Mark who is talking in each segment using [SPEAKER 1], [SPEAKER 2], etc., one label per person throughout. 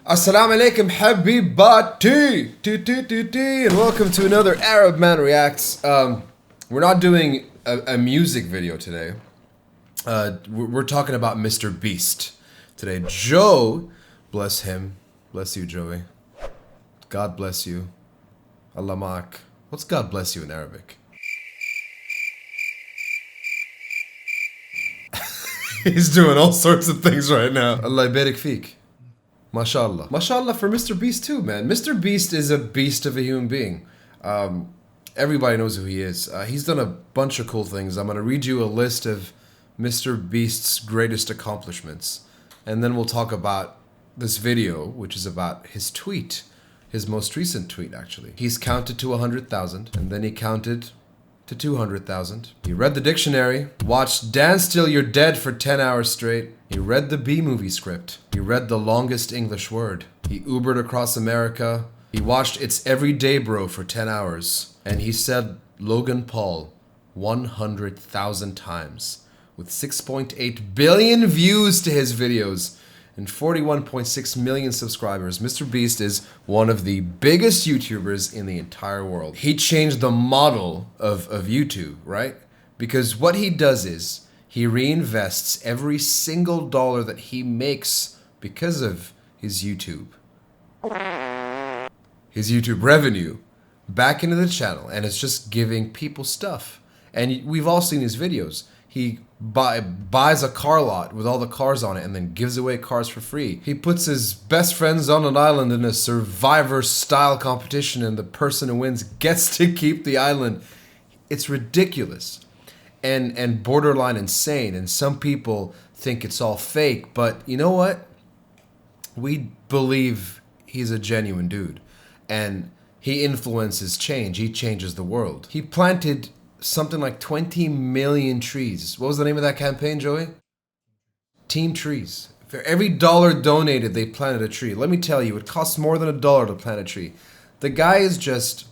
[SPEAKER 1] Assalamu alaikum Habibati, and welcome to another Arab Man Reacts. We're not doing a music video today. We're talking about Mr. Beast today. Joe, bless him, bless you, Joey. God bless you. Allah ma'ak. What's God bless you in Arabic? He's doing all sorts of things right now. Allah barik feek. Mashallah. Mashallah for Mr. Beast too, man. Mr. Beast is a beast of a human being. Everybody knows who he is. He's done a bunch of cool things. I'm going to read you a list of Mr. Beast's greatest accomplishments. And then we'll talk about this video, which is about his tweet. His most recent tweet, actually. He's counted to 100,000, and then he counted to 200,000. He read the dictionary, watched Dance Till You're Dead for 10 hours straight. He read the B-movie script. He read the longest English word. He Ubered across America. He watched It's Every Day Bro for 10 hours. And he said Logan Paul 100,000 times. With 6.8 billion views to his videos and 41.6 million subscribers, Mr. Beast is one of the biggest YouTubers in the entire world. He changed the model of YouTube, right? Because what he does is he reinvests every single dollar that he makes because of his YouTube revenue back into the channel, and it's just giving people stuff. And we've all seen his videos. He buys a car lot with all the cars on it and then gives away cars for free. He puts his best friends on an island in a Survivor-style competition, and the person who wins gets to keep the island. It's ridiculous and borderline insane. And some people think it's all fake, but you know what? We believe he's a genuine dude, and he influences change. He changes the world. He planted something like 20 million trees. What was the name of that campaign, Joey? Team Trees. For every dollar donated, they planted a tree. Let me tell you, it costs more than $1 to plant a tree. The guy is just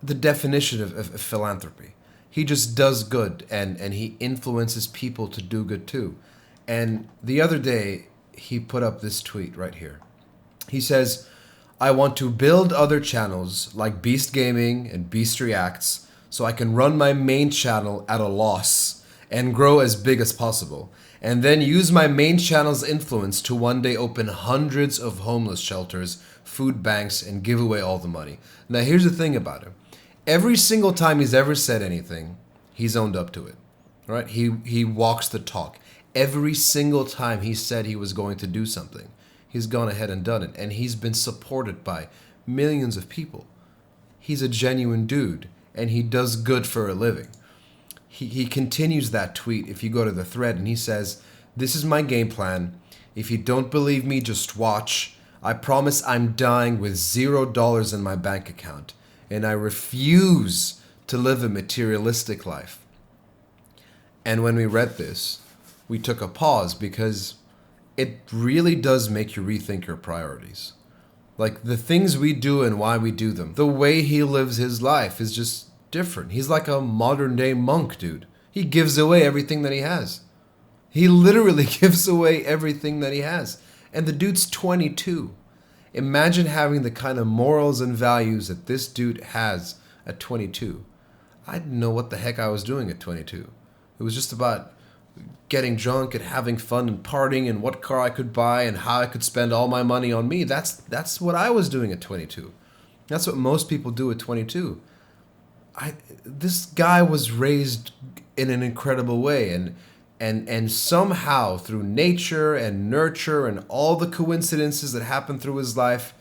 [SPEAKER 1] the definition of philanthropy. He just does good, and he influences people to do good too. And the other day, he put up this tweet right here. He says, I want to build other channels like Beast Gaming and Beast Reacts so I can run my main channel at a loss and grow as big as possible, and then use my main channel's influence to one day open hundreds of homeless shelters, food banks, and give away all the money. Now here's the thing about him. Every single time he's ever said anything, he's owned up to it, right? He walks the talk. Every single time he said he was going to do something, he's gone ahead and done it, and he's been supported by millions of people. He's a genuine dude, and he does good for a living. He continues that tweet if you go to the thread, and he says, this is my game plan. If you don't believe me, just watch. I promise I'm dying with $0 in my bank account, and I refuse to live a materialistic life. And when we read this, we took a pause because it really does make you rethink your priorities. Like the things we do and why we do them. The way he lives his life is just different. He's like a modern day monk, dude. He gives away everything that he has. He literally gives away everything that he has. And the dude's 22. Imagine having the kind of morals and values that this dude has at 22. I didn't know what the heck I was doing at 22. It was just about getting drunk and having fun and partying and what car I could buy and how I could spend all my money on me. That's what I was doing at 22. That's what most people do at 22. This guy was raised in an incredible way, and somehow through nature and nurture and all the coincidences that happened through his life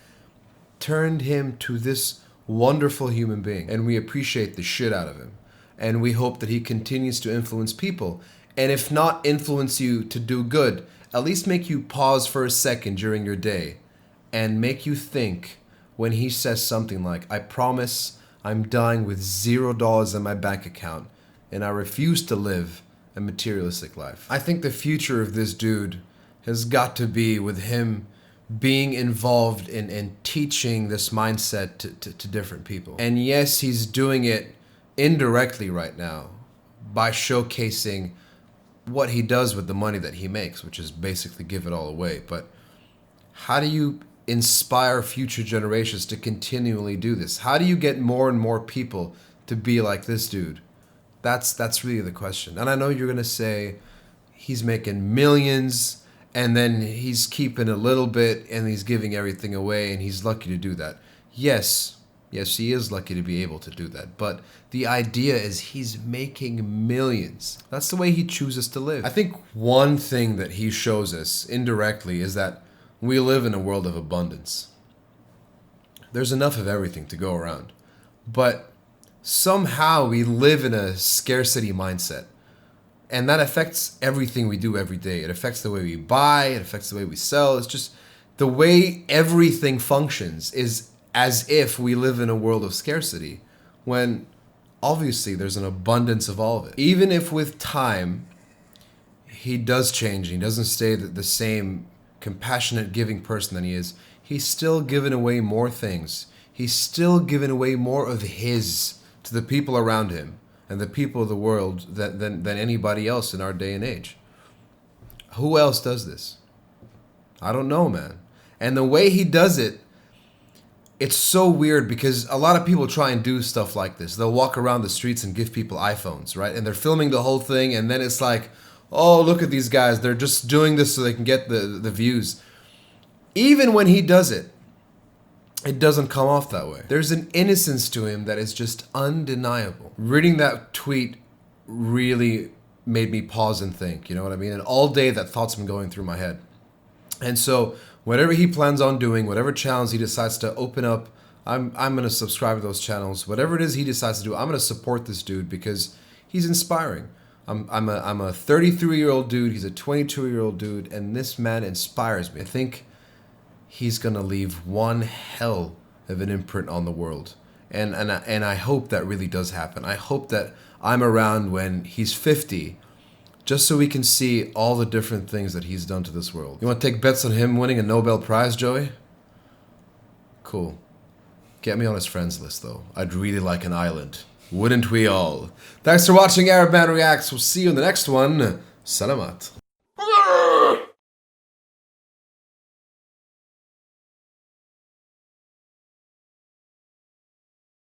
[SPEAKER 1] turned him to this wonderful human being. And we appreciate the shit out of him. And we hope that he continues to influence people. And if not influence you to do good, at least make you pause for a second during your day and make you think when he says something like, I promise I'm dying with $0 in my bank account and I refuse to live a materialistic life. I think the future of this dude has got to be with him being involved in teaching this mindset to different people. And yes, he's doing it indirectly right now by showcasing what he does with the money that he makes, which is basically give it all away. But How do you inspire future generations to continually do this? How do you get more and more people to be like this dude? That's really the question. And I know you're gonna say he's making millions and then he's keeping a little bit and he's giving everything away and he's lucky to do that. Yes, he is lucky to be able to do that. But the idea is he's making millions. That's the way he chooses to live. I think one thing that he shows us indirectly is that we live in a world of abundance. There's enough of everything to go around. But somehow we live in a scarcity mindset. And that affects everything we do every day. It affects the way we buy, it affects the way we sell. It's just the way everything functions is as if we live in a world of scarcity, when obviously there's an abundance of all of it. Even if with time he does change, he doesn't stay the same compassionate, giving person that he is, he's still giving away more things. He's still giving away more of his to the people around him and the people of the world than anybody else in our day and age. Who else does this? I don't know, man. And the way he does it, it's so weird because a lot of people try and do stuff like this. They'll walk around the streets and give people iPhones, right? And they're filming the whole thing, and then it's like, oh, look at these guys. They're just doing this so they can get the views. Even when he does it, it doesn't come off that way. There's an innocence to him that is just undeniable. Reading that tweet really made me pause and think, you know what I mean? And all day that thought's been going through my head. And so whatever he plans on doing, whatever channels he decides to open up, I'm going to subscribe to those channels. Whatever it is he decides to do, I'm going to support this dude because he's inspiring. I'm a 33-year-old dude. He's a 22-year-old dude. And this man inspires me. I think he's going to leave one hell of an imprint on the world. And I hope that really does happen. I hope that I'm around when he's 50, just so we can see all the different things that he's done to this world. You want to take bets on him winning a Nobel Prize, Joey? Cool. Get me on his friends list, though. I'd really like an island. Wouldn't we all? Thanks for watching Arab Man Reacts. We'll see you in the next one. Salamat.